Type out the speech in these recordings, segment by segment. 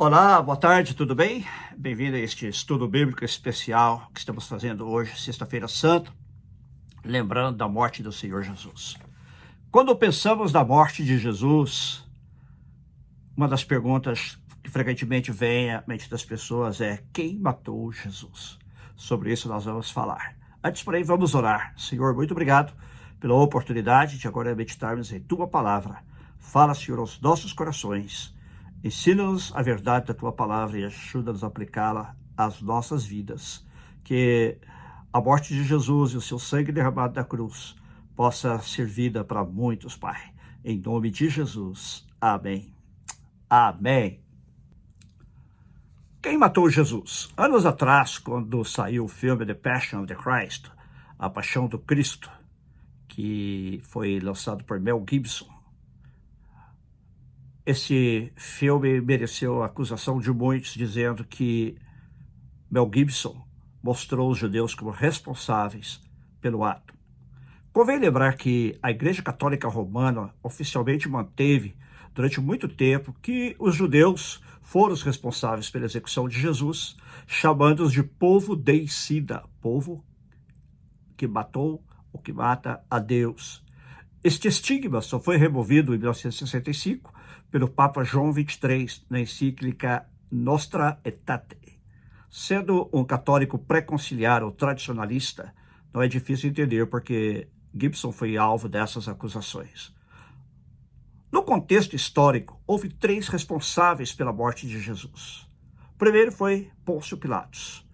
Olá, boa tarde, tudo bem? Bem-vindo a este estudo bíblico especial que estamos fazendo hoje, Sexta-feira Santa, lembrando da morte do Senhor Jesus. Quando pensamos na morte de Jesus, uma das perguntas que frequentemente vem à mente das pessoas é: quem matou Jesus? Sobre isso nós vamos falar. Antes, porém, vamos orar. Senhor, muito obrigado pela oportunidade de agora meditarmos em Tua Palavra. Fala, Senhor, aos nossos corações. Ensina-nos a verdade da Tua Palavra e ajuda-nos a aplicá-la às nossas vidas. Que a morte de Jesus e o Seu sangue derramado na cruz possa ser vida para muitos, Pai. Em nome de Jesus. Amém. Amém. Quem matou Jesus? Anos atrás, quando saiu o filme The Passion of the Christ, A Paixão do Cristo, que foi lançado por Mel Gibson, esse filme mereceu a acusação de muitos, dizendo que Mel Gibson mostrou os judeus como responsáveis pelo ato. Convém lembrar que a Igreja Católica Romana oficialmente manteve durante muito tempo que os judeus foram os responsáveis pela execução de Jesus, chamando-os de povo deicida, povo que matou ou que mata a Deus. Este estigma só foi removido em 1965 pelo Papa João XXIII na encíclica Nostra Aetate. Sendo um católico pré-conciliar ou tradicionalista, não é difícil entender porque Gibson foi alvo dessas acusações. No contexto histórico, houve três responsáveis pela morte de Jesus. O primeiro foi Pôncio Pilatos.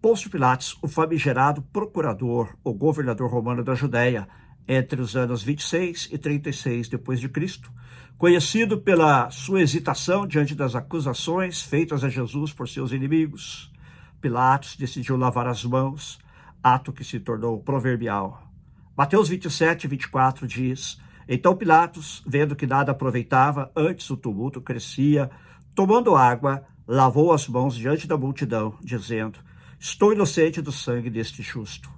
Pôncio Pilatos, o famigerado procurador ou governador romano da Judéia, entre os anos 26 e 36 depois de Cristo, conhecido pela sua hesitação diante das acusações feitas a Jesus por seus inimigos. Pilatos decidiu lavar as mãos, ato que se tornou proverbial. Mateus 27 e 24 diz: então Pilatos, vendo que nada aproveitava, antes o tumulto crescia, tomando água, lavou as mãos diante da multidão, dizendo: estou inocente do sangue deste justo.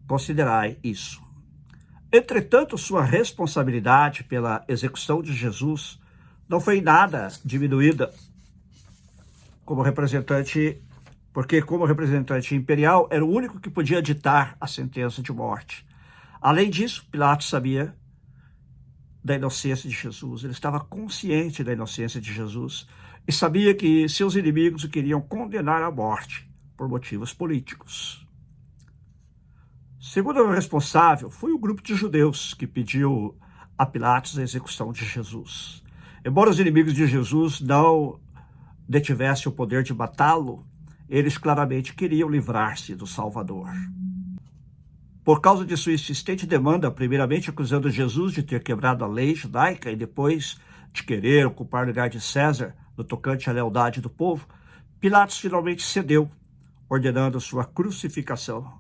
Considerai isso. Entretanto, sua responsabilidade pela execução de Jesus não foi em nada diminuída porque como representante imperial era o único que podia ditar a sentença de morte. Além disso, Pilatos sabia da inocência de Jesus, ele estava consciente da inocência de Jesus e sabia que seus inimigos o queriam condenar à morte por motivos políticos. Segundo o responsável, foi o grupo de judeus que pediu a Pilatos a execução de Jesus. Embora os inimigos de Jesus não detivessem o poder de matá-lo, eles claramente queriam livrar-se do Salvador. Por causa de sua insistente demanda, primeiramente acusando Jesus de ter quebrado a lei judaica e depois de querer ocupar o lugar de César no tocante à lealdade do povo, Pilatos finalmente cedeu, ordenando sua crucificação.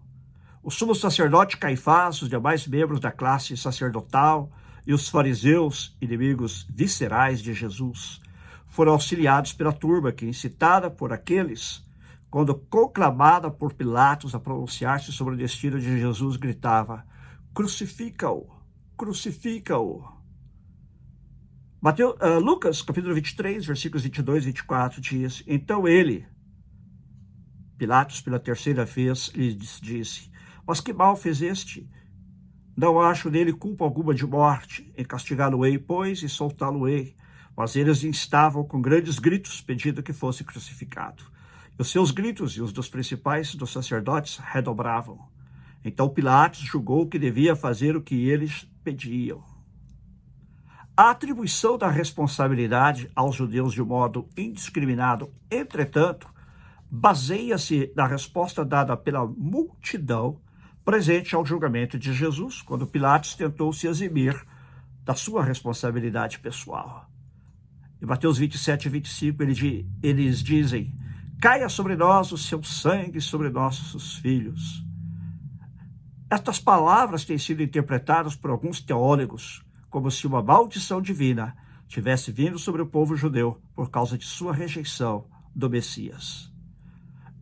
O sumo sacerdote Caifás, os demais membros da classe sacerdotal e os fariseus, inimigos viscerais de Jesus, foram auxiliados pela turma que, incitada por aqueles, quando conclamada por Pilatos a pronunciar-se sobre o destino de Jesus, gritava: crucifica-o, crucifica-o. Lucas, capítulo 23, versículos 22 e 24, diz: então ele, Pilatos, pela terceira vez, lhe disse: mas que mal fez este? Não acho nele culpa alguma de morte. Em castigá-lo-ei, pois, e soltá-lo-ei. Mas eles instavam com grandes gritos, pedindo que fosse crucificado. E os seus gritos e os dos principais dos sacerdotes redobravam. Então Pilatos julgou que devia fazer o que eles pediam. A atribuição da responsabilidade aos judeus de modo indiscriminado, entretanto, baseia-se na resposta dada pela multidão presente ao julgamento de Jesus, quando Pilatos tentou se eximir da sua responsabilidade pessoal. Em Mateus 27 e 25, eles dizem: caia sobre nós o seu sangue sobre nossos filhos. Estas palavras têm sido interpretadas por alguns teólogos como se uma maldição divina tivesse vindo sobre o povo judeu por causa de sua rejeição do Messias.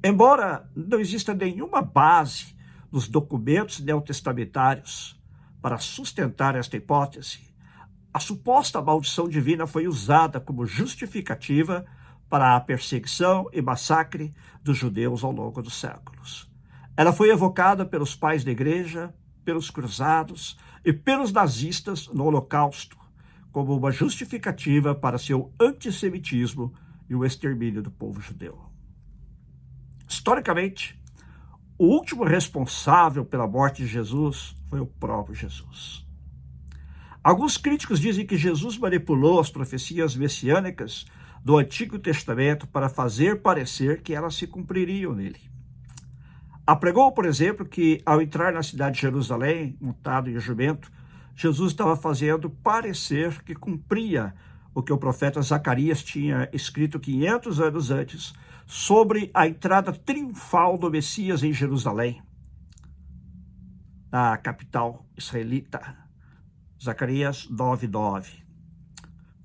Embora não exista nenhuma base nos documentos neotestamentários para sustentar esta hipótese, a suposta maldição divina foi usada como justificativa para a perseguição e massacre dos judeus ao longo dos séculos. Ela foi evocada pelos pais da igreja, pelos cruzados e pelos nazistas no Holocausto, como uma justificativa para seu antissemitismo e o extermínio do povo judeu. Historicamente, o último responsável pela morte de Jesus foi o próprio Jesus. Alguns críticos dizem que Jesus manipulou as profecias messiânicas do Antigo Testamento para fazer parecer que elas se cumpririam nele. Apregou, por exemplo, que ao entrar na cidade de Jerusalém, montado em jumento, Jesus estava fazendo parecer que cumpria o que o profeta Zacarias tinha escrito 500 anos antes sobre a entrada triunfal do Messias em Jerusalém, na capital israelita. Zacarias 9:9.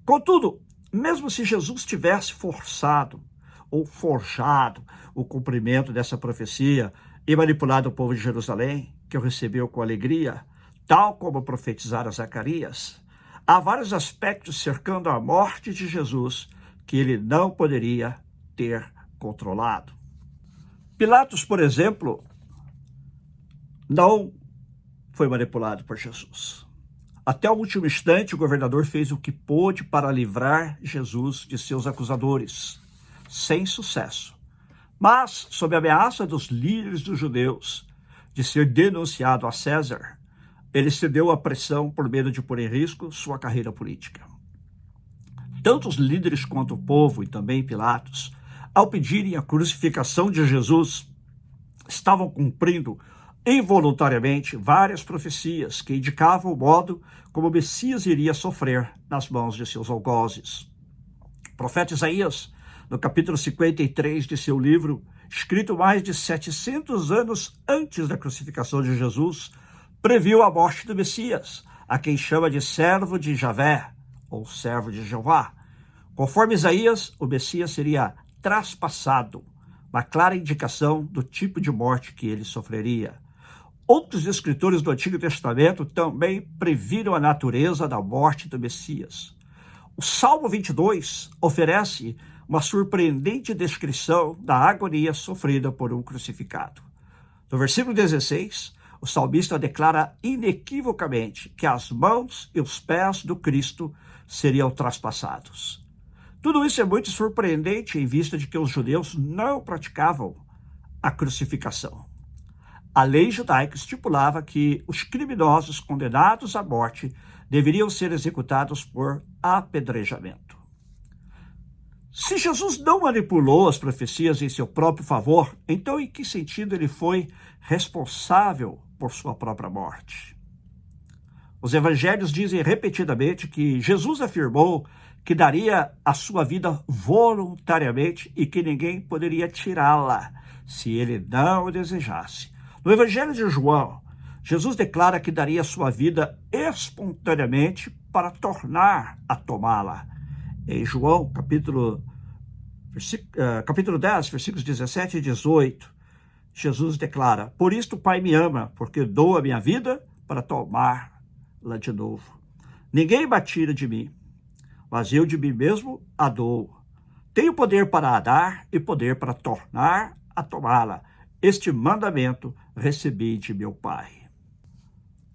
Contudo, mesmo se Jesus tivesse forçado ou forjado o cumprimento dessa profecia e manipulado o povo de Jerusalém, que o recebeu com alegria, tal como profetizara Zacarias, há vários aspectos cercando a morte de Jesus que ele não poderia ter controlado. Pilatos, por exemplo, não foi manipulado por Jesus. Até o último instante, o governador fez o que pôde para livrar Jesus de seus acusadores, sem sucesso. Mas, sob a ameaça dos líderes dos judeus de ser denunciado a César, ele cedeu à pressão por medo de pôr em risco sua carreira política. Tanto os líderes quanto o povo, e também Pilatos, ao pedirem a crucificação de Jesus, estavam cumprindo involuntariamente várias profecias que indicavam o modo como o Messias iria sofrer nas mãos de seus algozes. O profeta Isaías, no capítulo 53 de seu livro, escrito mais de 700 anos antes da crucificação de Jesus, previu a morte do Messias, a quem chama de servo de Javé, ou servo de Jeová. Conforme Isaías, o Messias seria traspassado, uma clara indicação do tipo de morte que ele sofreria. Outros escritores do Antigo Testamento também previram a natureza da morte do Messias. O Salmo 22 oferece uma surpreendente descrição da agonia sofrida por um crucificado. No versículo 16, o salmista declara inequivocamente que as mãos e os pés do Cristo seriam traspassados. Tudo isso é muito surpreendente em vista de que os judeus não praticavam a crucificação. A lei judaica estipulava que os criminosos condenados à morte deveriam ser executados por apedrejamento. Se Jesus não manipulou as profecias em seu próprio favor, então em que sentido ele foi responsável por sua própria morte? Os evangelhos dizem repetidamente que Jesus afirmou que daria a sua vida voluntariamente e que ninguém poderia tirá-la se ele não o desejasse. No Evangelho de João, Jesus declara que daria a sua vida espontaneamente para tornar a tomá-la. Em João, capítulo 10, versículos 17 e 18, Jesus declara: "Por isto o Pai me ama, porque dou a minha vida para tomá-la de novo. Ninguém me tira de mim, mas eu de mim mesmo a dou. Tenho poder para a dar e poder para tornar a tomá-la. Este mandamento recebi de meu Pai."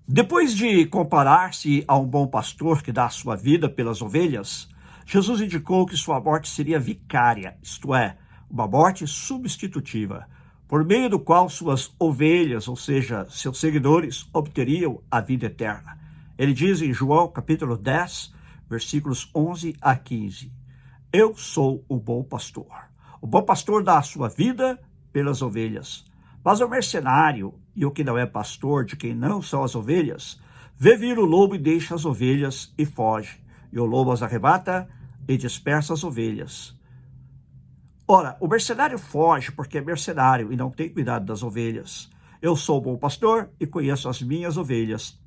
Depois de comparar-se a um bom pastor que dá a sua vida pelas ovelhas, Jesus indicou que sua morte seria vicária, isto é, uma morte substitutiva, por meio do qual suas ovelhas, ou seja, seus seguidores, obteriam a vida eterna. Ele diz em João capítulo 10, versículos 11 a 15, "Eu sou o bom pastor. O bom pastor dá a sua vida pelas ovelhas. Mas o mercenário e o que não é pastor, de quem não são as ovelhas, vê vir o lobo e deixa as ovelhas e foge. E o lobo as arrebata e dispersa as ovelhas. Ora, o mercenário foge porque é mercenário e não tem cuidado das ovelhas. Eu sou o bom pastor e conheço as minhas ovelhas,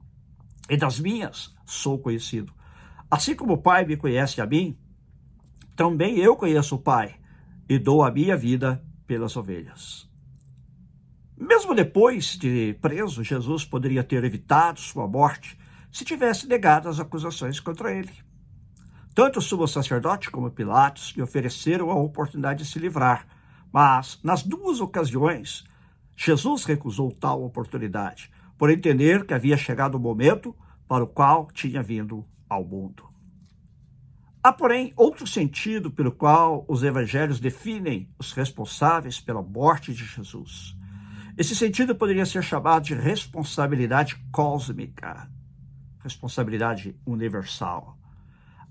e das minhas sou conhecido. Assim como o Pai me conhece a mim, também eu conheço o Pai e dou a minha vida pelas ovelhas." Mesmo depois de preso, Jesus poderia ter evitado sua morte se tivesse negado as acusações contra ele. Tanto o sumo sacerdote como Pilatos lhe ofereceram a oportunidade de se livrar, mas nas duas ocasiões, Jesus recusou tal oportunidade, por entender que havia chegado o momento para o qual tinha vindo ao mundo. Há, porém, outro sentido pelo qual os evangelhos definem os responsáveis pela morte de Jesus. Esse sentido poderia ser chamado de responsabilidade cósmica, responsabilidade universal.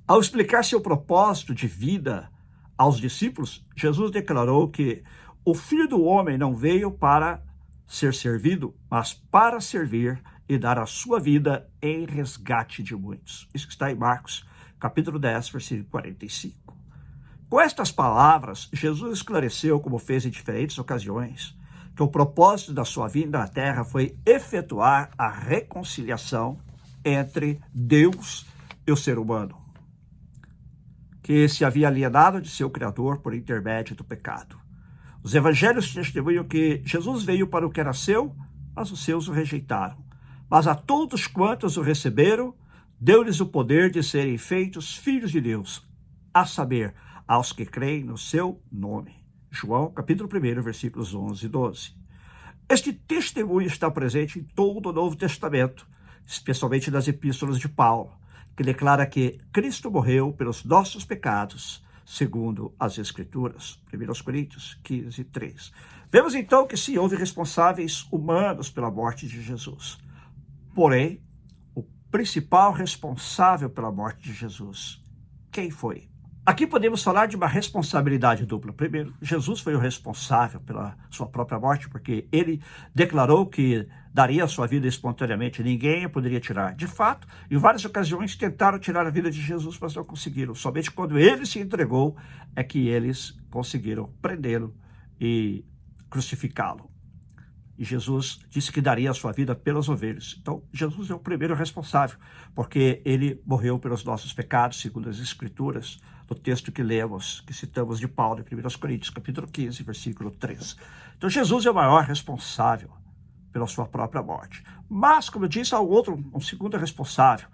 Ao explicar seu propósito de vida aos discípulos, Jesus declarou que o Filho do Homem não veio para ser servido, mas para servir e dar a sua vida em resgate de muitos. Isso que está em Marcos, capítulo 10, versículo 45. Com estas palavras, Jesus esclareceu, como fez em diferentes ocasiões, que o propósito da sua vinda à Terra foi efetuar a reconciliação entre Deus e o ser humano, que se havia alienado de seu Criador por intermédio do pecado. Os evangelhos testemunham que Jesus veio para o que era seu, mas os seus o rejeitaram. Mas a todos quantos o receberam, deu-lhes o poder de serem feitos filhos de Deus, a saber, aos que creem no seu nome. João, capítulo 1, versículos 11 e 12. Este testemunho está presente em todo o Novo Testamento, especialmente nas epístolas de Paulo, que declara que Cristo morreu pelos nossos pecados, segundo as Escrituras. 1 Coríntios 15, 3. Vemos então que sim, houve responsáveis humanos pela morte de Jesus. Porém, o principal responsável pela morte de Jesus, quem foi? Aqui podemos falar de uma responsabilidade dupla. Primeiro, Jesus foi o responsável pela sua própria morte, porque ele declarou que daria a sua vida espontaneamente, ninguém a poderia tirar. De fato, em várias ocasiões tentaram tirar a vida de Jesus, mas não conseguiram. Somente quando ele se entregou é que eles conseguiram prendê-lo e crucificá-lo. E Jesus disse que daria a sua vida pelas ovelhas. Então, Jesus é o primeiro responsável, porque ele morreu pelos nossos pecados, segundo as Escrituras, do texto que lemos, que citamos de Paulo, em 1 Coríntios, capítulo 15, versículo 3. Então, Jesus é o maior responsável pela sua própria morte. Mas, como eu disse, há um segundo responsável.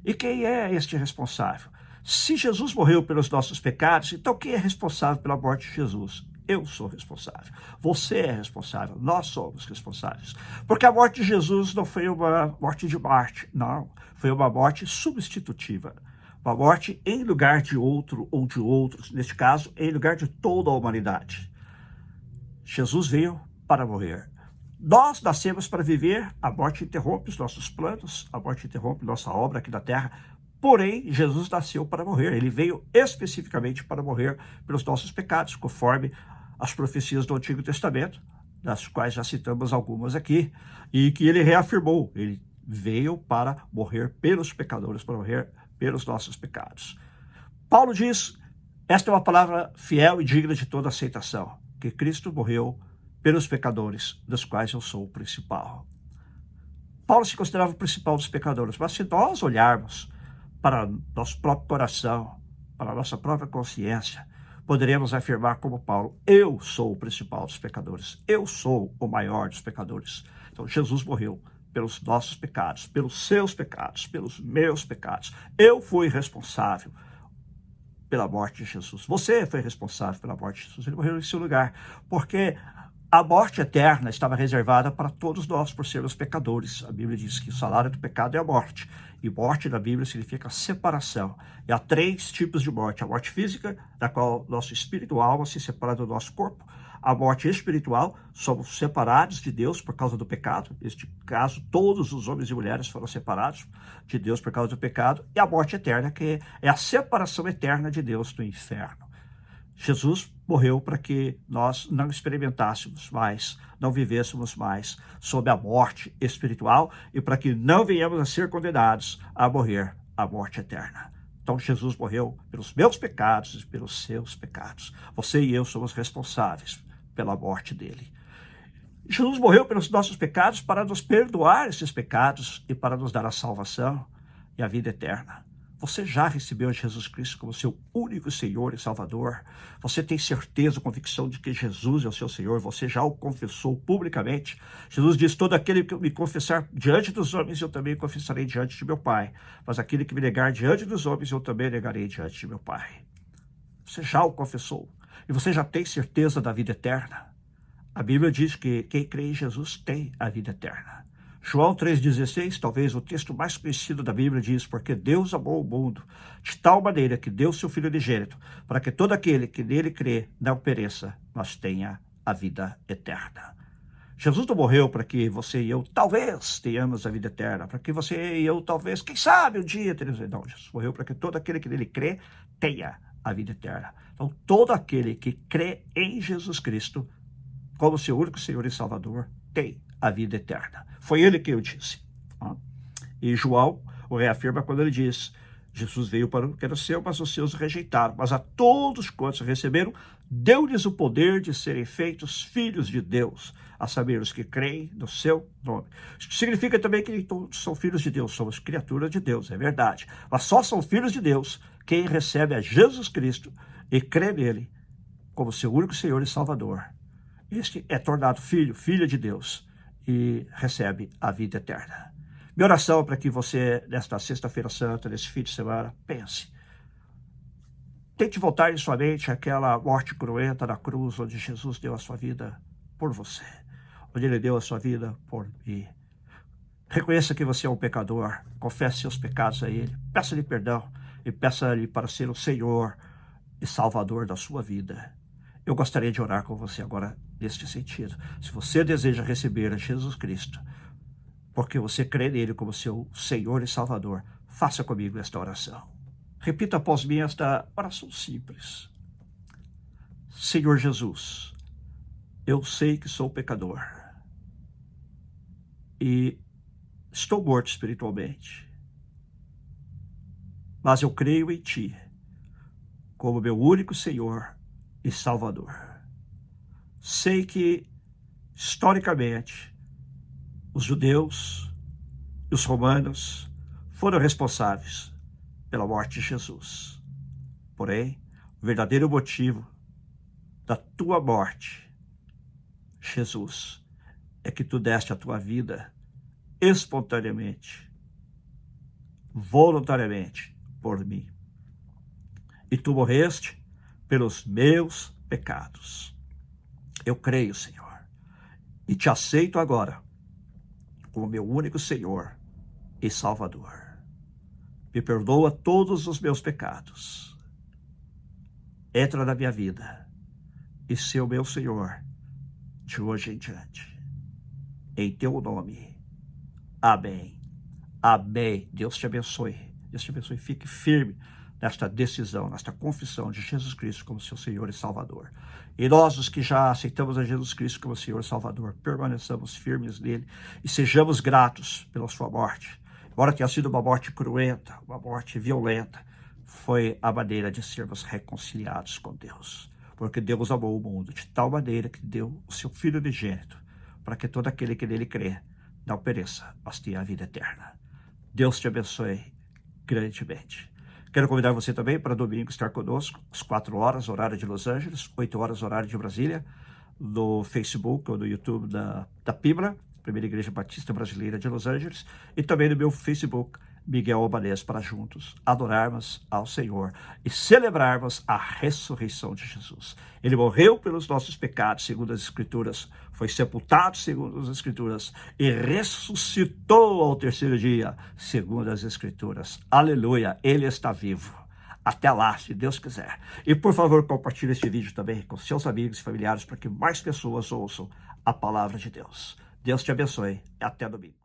E quem é este responsável? Se Jesus morreu pelos nossos pecados, então quem é responsável pela morte de Jesus? Eu sou responsável. Você é responsável. Nós somos responsáveis. Porque a morte de Jesus não foi uma morte de Marte, não. Foi uma morte substitutiva. Uma morte em lugar de outro ou de outros. Neste caso, em lugar de toda a humanidade. Jesus veio para morrer. Nós nascemos para viver. A morte interrompe os nossos planos. A morte interrompe nossa obra aqui na Terra. Porém, Jesus nasceu para morrer. Ele veio especificamente para morrer pelos nossos pecados, conforme as profecias do Antigo Testamento, das quais já citamos algumas aqui, e que ele reafirmou. Ele veio para morrer pelos pecadores, para morrer pelos nossos pecados. Paulo diz, esta é uma palavra fiel e digna de toda aceitação, que Cristo morreu pelos pecadores, dos quais eu sou o principal. Paulo se considerava o principal dos pecadores, mas se nós olharmos para nosso próprio coração, para a nossa própria consciência, poderemos afirmar como Paulo, eu sou o principal dos pecadores, eu sou o maior dos pecadores. Então Jesus morreu pelos nossos pecados, pelos seus pecados, pelos meus pecados. Eu fui responsável pela morte de Jesus. Você foi responsável pela morte de Jesus. Ele morreu em seu lugar, porque a morte eterna estava reservada para todos nós, por sermos pecadores. A Bíblia diz que o salário do pecado é a morte. E morte na Bíblia significa separação. E há 3 tipos de morte. A morte física, da qual nosso espírito e alma se separam do nosso corpo. A morte espiritual, somos separados de Deus por causa do pecado. Neste caso, todos os homens e mulheres foram separados de Deus por causa do pecado. E a morte eterna, que é a separação eterna de Deus do inferno. Jesus morreu para que nós não experimentássemos mais, não vivêssemos mais sob a morte espiritual e para que não venhamos a ser condenados a morrer a morte eterna. Então Jesus morreu pelos meus pecados e pelos seus pecados. Você e eu somos responsáveis pela morte dele. Jesus morreu pelos nossos pecados para nos perdoar esses pecados e para nos dar a salvação e a vida eterna. Você já recebeu Jesus Cristo como seu único Senhor e Salvador? Você tem certeza, convicção de que Jesus é o seu Senhor? Você já o confessou publicamente? Jesus diz, todo aquele que me confessar diante dos homens, eu também confessarei diante de meu Pai. Mas aquele que me negar diante dos homens, eu também negarei diante de meu Pai. Você já o confessou? E você já tem certeza da vida eterna? A Bíblia diz que quem crê em Jesus tem a vida eterna. João 3,16, talvez o texto mais conhecido da Bíblia, diz, porque Deus amou o mundo de tal maneira que deu seu Filho unigênito, para que todo aquele que nele crê não pereça, mas tenha a vida eterna. Jesus não morreu para que você e eu talvez tenhamos a vida eterna, para que você e eu talvez, quem sabe, um dia teremos. Não, Jesus morreu para que todo aquele que nele crê tenha a vida eterna. Então, todo aquele que crê em Jesus Cristo como seu único Senhor e Salvador tem a vida eterna. Foi ele que eu disse. E João o reafirma quando ele diz, Jesus veio para o que era seu, mas os seus rejeitaram. Mas a todos quantos receberam, deu-lhes o poder de serem feitos filhos de Deus, a saber, os que creem no seu nome. Isso significa também que todos são filhos de Deus, somos criaturas de Deus, é verdade. Mas só são filhos de Deus quem recebe a Jesus Cristo e crê nele como seu único Senhor e Salvador. Este é tornado filho, filha de Deus e recebe a vida eterna. Minha oração para que você, nesta sexta-feira santa, nesse fim de semana, pense. Tente voltar em sua mente aquela morte cruenta na cruz, onde Jesus deu a sua vida por você, onde ele deu a sua vida por mim. Reconheça que você é um pecador, confesse seus pecados a ele, peça-lhe perdão e peça-lhe para ser o Senhor e Salvador da sua vida. Eu gostaria de orar com você agora neste sentido. Se você deseja receber a Jesus Cristo, porque você crê nele como seu Senhor e Salvador, faça comigo esta oração. Repita após mim esta oração simples. Senhor Jesus, eu sei que sou pecador e estou morto espiritualmente, mas eu creio em Ti como meu único Senhor e Salvador. Sei que, historicamente, os judeus e os romanos foram responsáveis pela morte de Jesus. Porém, o verdadeiro motivo da tua morte, Jesus, é que tu deste a tua vida espontaneamente, voluntariamente por mim. E tu morreste pelos meus pecados. Eu creio, Senhor, e te aceito agora como meu único Senhor e Salvador. Me perdoa todos os meus pecados. Entra na minha vida e ser o meu Senhor de hoje em diante. Em teu nome. Amém. Amém. Deus te abençoe. Deus te abençoe. Fique firme nesta decisão, nesta confissão de Jesus Cristo como seu Senhor e Salvador. E nós, os que já aceitamos a Jesus Cristo como Senhor e Salvador, permaneçamos firmes nele e sejamos gratos pela sua morte. Embora tenha sido uma morte cruenta, uma morte violenta, foi a maneira de sermos reconciliados com Deus. Porque Deus amou o mundo de tal maneira que deu o seu Filho unigênito, para que todo aquele que nele crê não pereça, mas tenha a vida eterna. Deus te abençoe grandemente. Quero convidar você também para domingo estar conosco, às 4 horas, horário de Los Angeles, 8 horas, horário de Brasília, no Facebook ou no YouTube da PIBRA, Primeira Igreja Batista Brasileira de Los Angeles, e também no meu Facebook, Miguel Albanês, para juntos adorarmos ao Senhor e celebrarmos a ressurreição de Jesus. Ele morreu pelos nossos pecados, segundo as Escrituras, foi sepultado, segundo as Escrituras, e ressuscitou ao terceiro dia, segundo as Escrituras. Aleluia, Ele está vivo. Até lá, se Deus quiser. E por favor, compartilhe este vídeo também com seus amigos e familiares, para que mais pessoas ouçam a palavra de Deus. Deus te abençoe e até domingo.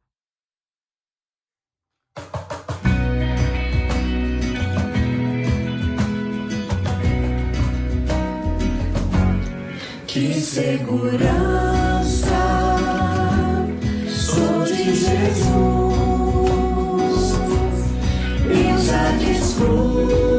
Que segurança sou de Jesus, eu já desfruto